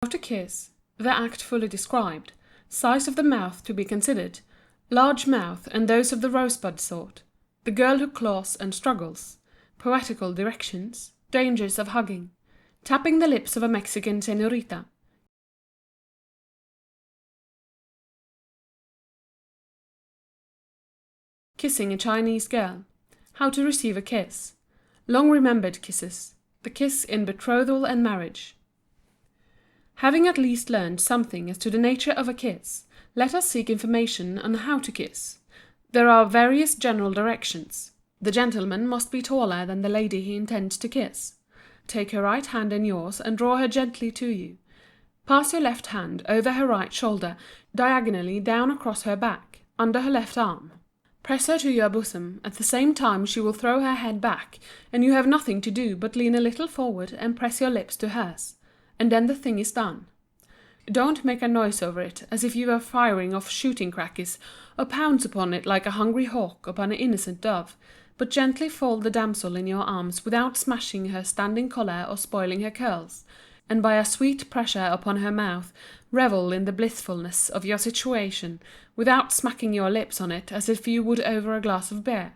How to kiss, the act fully described, size of the mouth to be considered, large mouth and those of the rosebud sort, the girl who claws and struggles, poetical directions, dangers of hugging, tapping the lips of a Mexican señorita, kissing a Chinese girl, how to receive a kiss, long-remembered kisses, the kiss in betrothal and marriage. Having at least learned something as to the nature of a kiss, let us seek information on how to kiss. There are various general directions. The gentleman must be taller than the lady he intends to kiss. Take her right hand in yours and draw her gently to you. Pass your left hand over her right shoulder, diagonally down across her back, under her left arm. Press her to your bosom, at the same time she will throw her head back, and you have nothing to do but lean a little forward and press your lips to hers. And then the thing is done. Don't make a noise over it, as if you were firing off shooting crackers, or pounce upon it like a hungry hawk upon an innocent dove, but gently fold the damsel in your arms without smashing her standing collar or spoiling her curls, and by a sweet pressure upon her mouth, revel in the blissfulness of your situation, without smacking your lips on it as if you would over a glass of beer.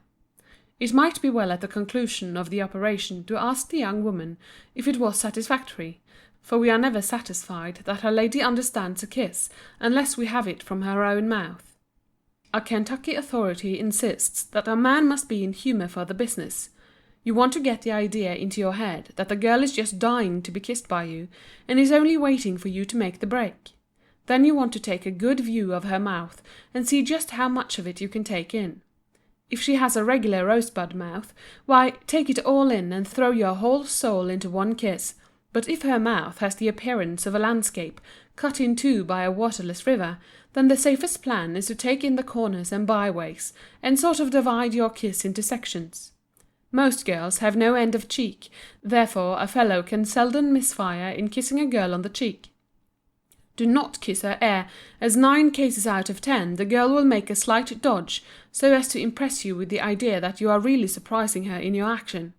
It might be well at the conclusion of the operation to ask the young woman if it was satisfactory, for we are never satisfied that our lady understands a kiss unless we have it from her own mouth. A Kentucky authority insists that a man must be in humor for the business. You want to get the idea into your head that the girl is just dying to be kissed by you, and is only waiting for you to make the break. Then you want to take a good view of her mouth and see just how much of it you can take in. If she has a regular rosebud mouth, why, take it all in and throw your whole soul into one kiss. But if her mouth has the appearance of a landscape cut in two by a waterless river, then the safest plan is to take in the corners and byways, and sort of divide your kiss into sections. Most girls have no end of cheek, therefore a fellow can seldom misfire in kissing a girl on the cheek. Do not kiss her ear, as 9 cases out of 10 the girl will make a slight dodge, so as to impress you with the idea that you are really surprising her in your action.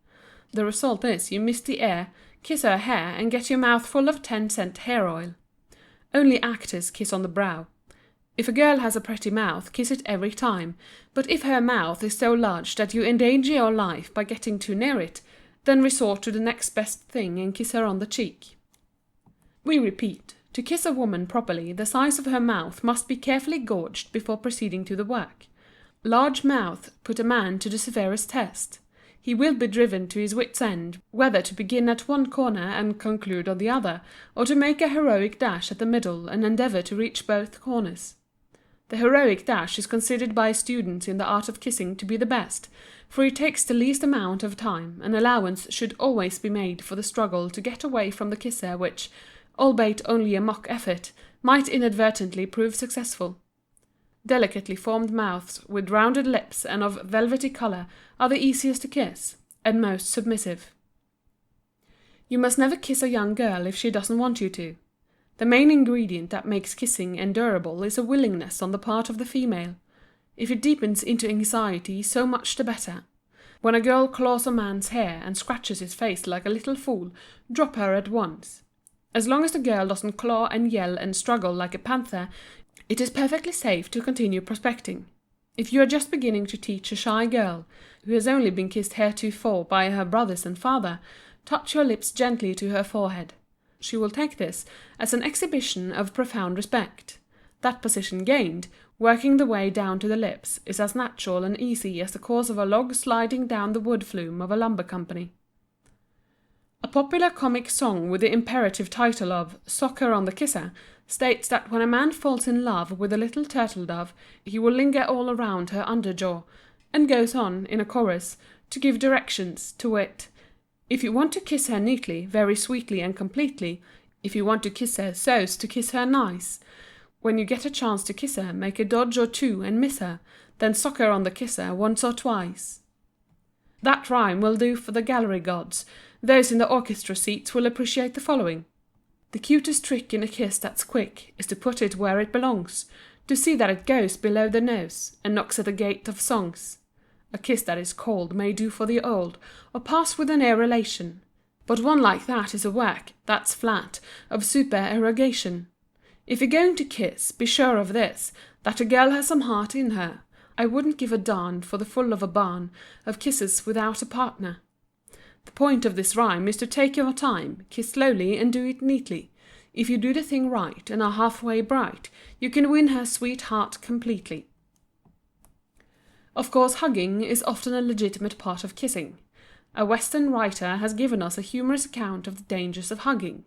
The result is you miss the ear, kiss her hair, and get your mouth full of 10-cent hair oil. Only actors kiss on the brow. If a girl has a pretty mouth, kiss it every time, but if her mouth is so large that you endanger your life by getting too near it, then resort to the next best thing and kiss her on the cheek. We repeat, to kiss a woman properly, the size of her mouth must be carefully gauged before proceeding to the work. Large mouth put a man to the severest test. He will be driven to his wits' end, whether to begin at one corner and conclude on the other, or to make a heroic dash at the middle and endeavour to reach both corners. The heroic dash is considered by students in the art of kissing to be the best, for it takes the least amount of time, and allowance should always be made for the struggle to get away from the kisser which, albeit only a mock effort, might inadvertently prove successful. Delicately formed mouths with rounded lips and of velvety colour are the easiest to kiss, and most submissive. You must never kiss a young girl if she doesn't want you to. The main ingredient that makes kissing endurable is a willingness on the part of the female. If it deepens into anxiety, so much the better. When a girl claws a man's hair and scratches his face like a little fool, drop her at once. As long as the girl doesn't claw and yell and struggle like a panther, it is perfectly safe to continue prospecting. If you are just beginning to teach a shy girl, who has only been kissed heretofore by her brothers and father, touch your lips gently to her forehead. She will take this as an exhibition of profound respect. That position gained, working the way down to the lips, is as natural and easy as the course of a log sliding down the wood flume of a lumber company. A popular comic song with the imperative title of "Sock Her on the Kisser" states that when a man falls in love with a little turtle dove, he will linger all around her under jaw, and goes on, in a chorus, to give directions, to wit, if you want to kiss her neatly, very sweetly and completely, if you want to kiss her so's to kiss her nice, when you get a chance to kiss her, make a dodge or two and miss her, then sock her on the kisser once or twice. That rhyme will do for the gallery gods. Those in the orchestra seats will appreciate the following. The cutest trick in a kiss that's quick is to put it where it belongs, to see that it goes below the nose, and knocks at the gate of songs. A kiss that is cold may do for the old, or pass with a near relation. But one like that is a work, that's flat, of supererogation. If you're going to kiss, be sure of this, that a girl has some heart in her. I wouldn't give a darn for the full of a barn of kisses without a partner. The point of this rhyme is to take your time, kiss slowly and do it neatly. If you do the thing right and are halfway bright, you can win her sweet heart completely. Of course, hugging is often a legitimate part of kissing. A Western writer has given us a humorous account of the dangers of hugging.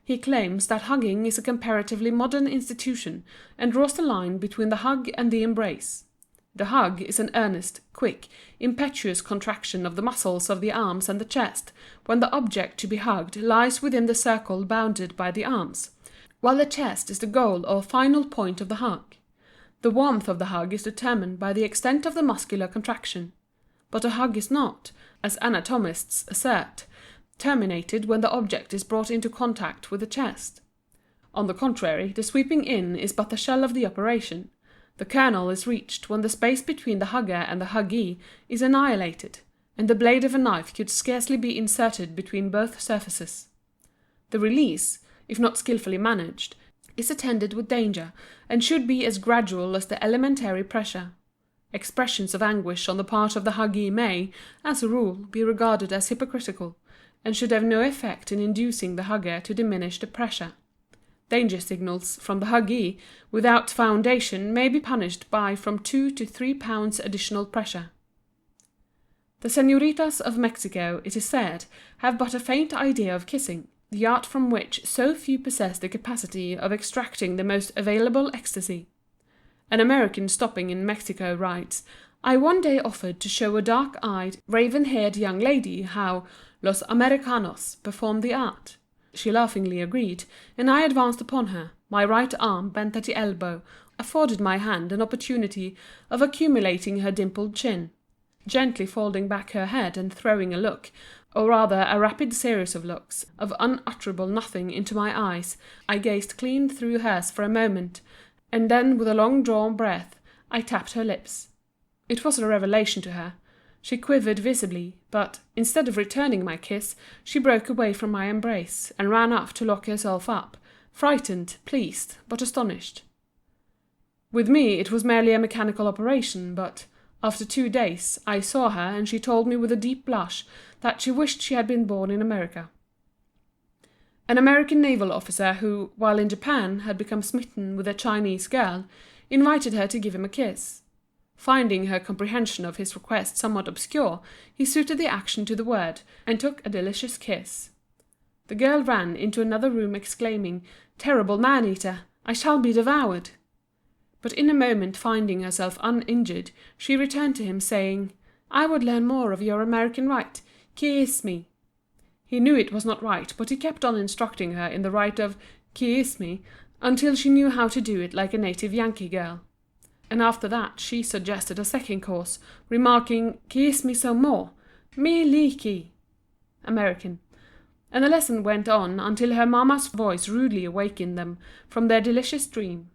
He claims that hugging is a comparatively modern institution and draws the line between the hug and the embrace. The hug is an earnest, quick, impetuous contraction of the muscles of the arms and the chest, when the object to be hugged lies within the circle bounded by the arms, while the chest is the goal or final point of the hug. The warmth of the hug is determined by the extent of the muscular contraction. But a hug is not, as anatomists assert, terminated when the object is brought into contact with the chest. On the contrary, the sweeping in is but the shell of the operation. The kernel is reached when the space between the hugger and the huggee is annihilated, and the blade of a knife could scarcely be inserted between both surfaces. The release, if not skilfully managed, is attended with danger, and should be as gradual as the elementary pressure. Expressions of anguish on the part of the huggee may, as a rule, be regarded as hypocritical, and should have no effect in inducing the hugger to diminish the pressure. Danger signals from the huggee without foundation may be punished by from 2 to 3 pounds additional pressure. The señoritas of Mexico, it is said, have but a faint idea of kissing, the art from which so few possess the capacity of extracting the most available ecstasy. An American stopping in Mexico writes, "I one day offered to show a dark-eyed, raven-haired young lady how Los Americanos performed the art. She laughingly agreed, and I advanced upon her, my right arm bent at the elbow, afforded my hand an opportunity of accumulating her dimpled chin. Gently folding back her head and throwing a look, or rather a rapid series of looks, of unutterable nothing into my eyes, I gazed clean through hers for a moment, and then with a long-drawn breath, I tapped her lips. It was a revelation to her. She quivered visibly, but, instead of returning my kiss, she broke away from my embrace, and ran off to lock herself up, frightened, pleased, but astonished. With me it was merely a mechanical operation, but, after 2 days, I saw her, and she told me with a deep blush that she wished she had been born in America." An American naval officer who, while in Japan, had become smitten with a Chinese girl, invited her to give him a kiss. Finding her comprehension of his request somewhat obscure, he suited the action to the word, and took a delicious kiss. The girl ran into another room exclaiming, "Terrible man-eater! I shall be devoured!" But in a moment finding herself uninjured, she returned to him, saying, "I would learn more of your American rite. Kiss me." He knew it was not right, but he kept on instructing her in the rite of "kiss me" until she knew how to do it like a native Yankee girl. And after that she suggested a second course, remarking, "Kiss me some more, me leaky." American. And the lesson went on until her mamma's voice rudely awakened them from their delicious dream.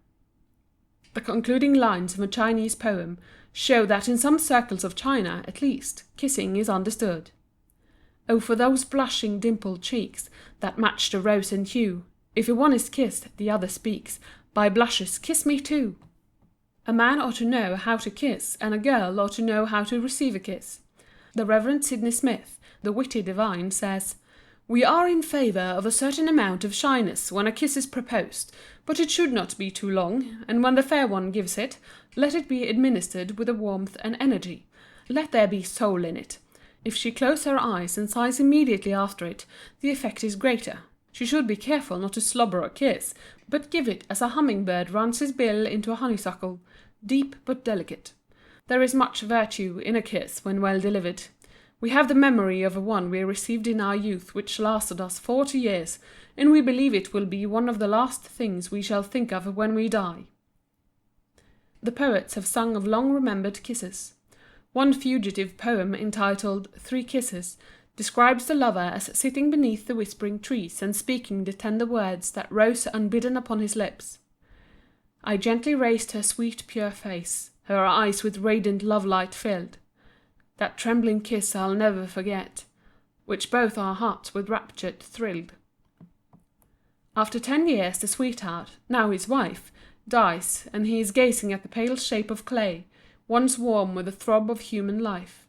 The concluding lines of a Chinese poem show that in some circles of China, at least, kissing is understood. Oh, for those blushing dimpled cheeks that match the rose and hue, if one is kissed, the other speaks, "By blushes, kiss me too." A man ought to know how to kiss, and a girl ought to know how to receive a kiss. The Reverend Sidney Smith, the witty divine, says, "We are in favour of a certain amount of shyness when a kiss is proposed, but it should not be too long, and when the fair one gives it, let it be administered with a warmth and energy. Let there be soul in it. If she close her eyes and sighs immediately after it, the effect is greater. She should be careful not to slobber a kiss, but give it as a humming-bird runs his bill into a honeysuckle, deep but delicate. There is much virtue in a kiss when well delivered. We have the memory of one we received in our youth which lasted us 40 years, and we believe it will be one of the last things we shall think of when we die." The poets have sung of long-remembered kisses. One fugitive poem entitled "3 Kisses" describes the lover as sitting beneath the whispering trees and speaking the tender words that rose unbidden upon his lips. I gently raised her sweet pure face, her eyes with radiant love-light filled. That trembling kiss I'll never forget. which both our hearts with rapture thrilled. After 10 years the sweetheart, now his wife, dies, and he is gazing at the pale shape of clay, once warm with the throb of human life.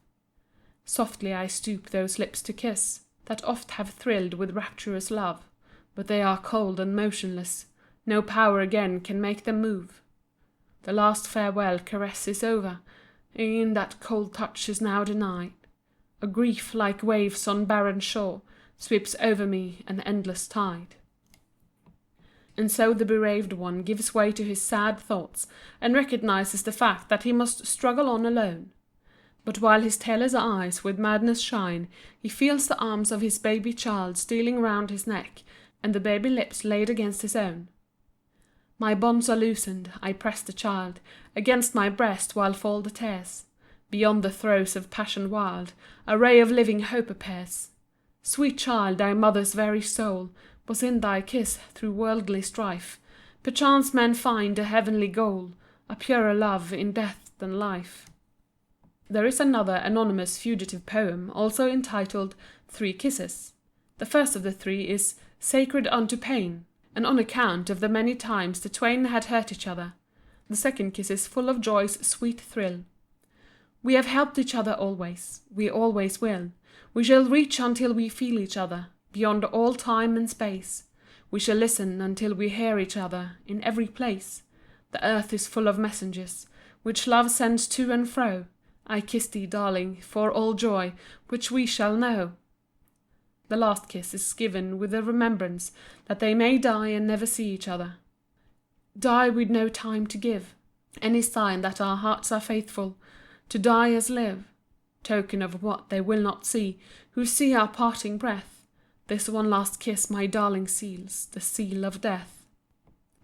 Softly I stoop those lips to kiss, that oft have thrilled with rapturous love, but they are cold and motionless, no power again can make them move. The last farewell caress is over, e'en that cold touch is now denied. A grief like waves on barren shore sweeps over me an endless tide. And so the bereaved one gives way to his sad thoughts, and recognizes the fact that he must struggle on alone. But while his tearless eyes with madness shine, he feels the arms of his baby child stealing round his neck, and the baby lips laid against his own. My bonds are loosened, I press the child against my breast while fall the tears. Beyond the throes of passion wild, a ray of living hope appears. Sweet child, thy mother's very soul was in thy kiss through worldly strife. Perchance men find a heavenly goal, a purer love in death than life. There is another anonymous fugitive poem, also entitled 3 Kisses. The first of the 3 is Sacred unto Pain, and on account of the many times the twain had hurt each other. The second kiss is full of joy's sweet thrill. We have helped each other always, we always will. We shall reach until we feel each other, beyond all time and space. We shall listen until we hear each other in every place. The earth is full of messengers, which love sends to and fro. I kiss thee, darling, for all joy, which we shall know. The last kiss is given with the remembrance that they may die and never see each other. Die with no time to give, any sign that our hearts are faithful, to die as live, token of what they will not see, who see our parting breath. This one last kiss my darling seals, the seal of death.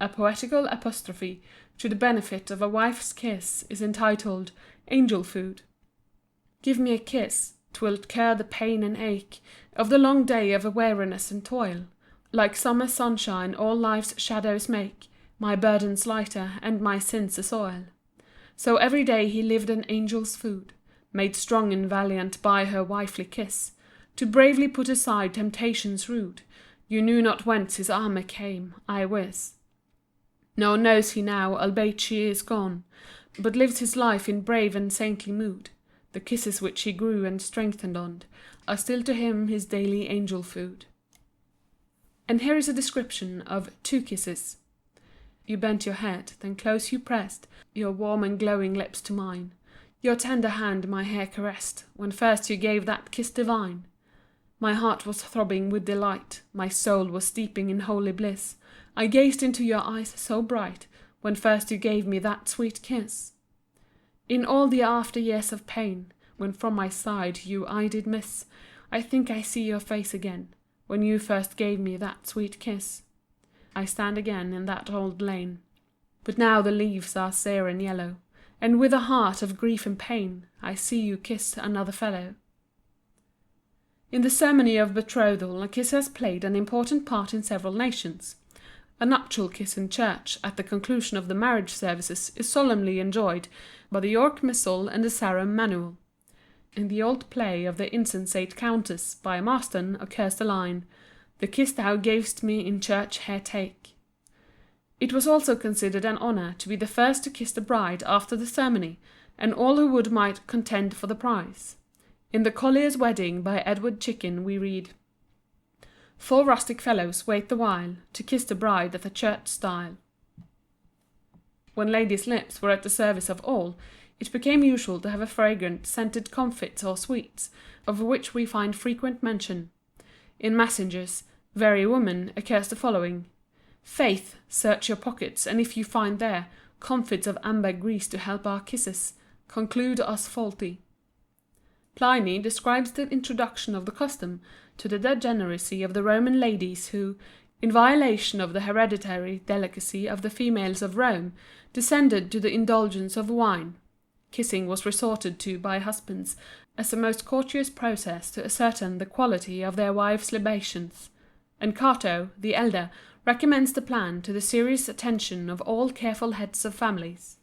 A poetical apostrophe to the benefit of a wife's kiss is entitled Angel Food. Give me a kiss, 'twill cure the pain and ache of the long day of weariness and toil. Like summer sunshine all life's shadows make my burdens lighter and my sins assoil. So every day he lived an angel's food, made strong and valiant by her wifely kiss, to bravely put aside temptations rude. You knew not whence his armour came, I wis. Nor knows he now, albeit she is gone, but lives his life in brave and saintly mood. The kisses which he grew and strengthened on are still to him his daily angel food. And here is a description of 2 kisses. You bent your head, then close you pressed your warm and glowing lips to mine. Your tender hand my hair caressed, when first you gave that kiss divine. My heart was throbbing with delight, my soul was steeping in holy bliss. I gazed into your eyes so bright, when first you gave me that sweet kiss. In all the after years of pain, when from my side you I did miss, I think I see your face again, when you first gave me that sweet kiss. I stand again in that old lane, but now the leaves are sere and yellow, and with a heart of grief and pain, I see you kiss another fellow. In the ceremony of betrothal, a kiss has played an important part in several nations. A nuptial kiss in church at the conclusion of the marriage services is solemnly enjoined by the York Missal and the Sarum Manual. In the old play of the Insensate Countess by Marston occurs the line, "The kiss thou gavest me in church here take." It was also considered an honour to be the first to kiss the bride after the ceremony, and all who would might contend for the prize. In The Collier's Wedding by Edward Chicken we read, 4 rustic fellows wait the while to kiss the bride at the church stile. When ladies' lips were at the service of all, it became usual to have a fragrant scented comfits or sweets, of which we find frequent mention. In Massinger's Very Woman occurs the following: "Faith, search your pockets, and if you find there comfits of amber grease to help our kisses, conclude us faulty." Pliny describes the introduction of the custom to the degeneracy of the Roman ladies who, in violation of the hereditary delicacy of the females of Rome, descended to the indulgence of wine. Kissing was resorted to by husbands as a most courteous process to ascertain the quality of their wives' libations, and Cato, the elder, recommends the plan to the serious attention of all careful heads of families.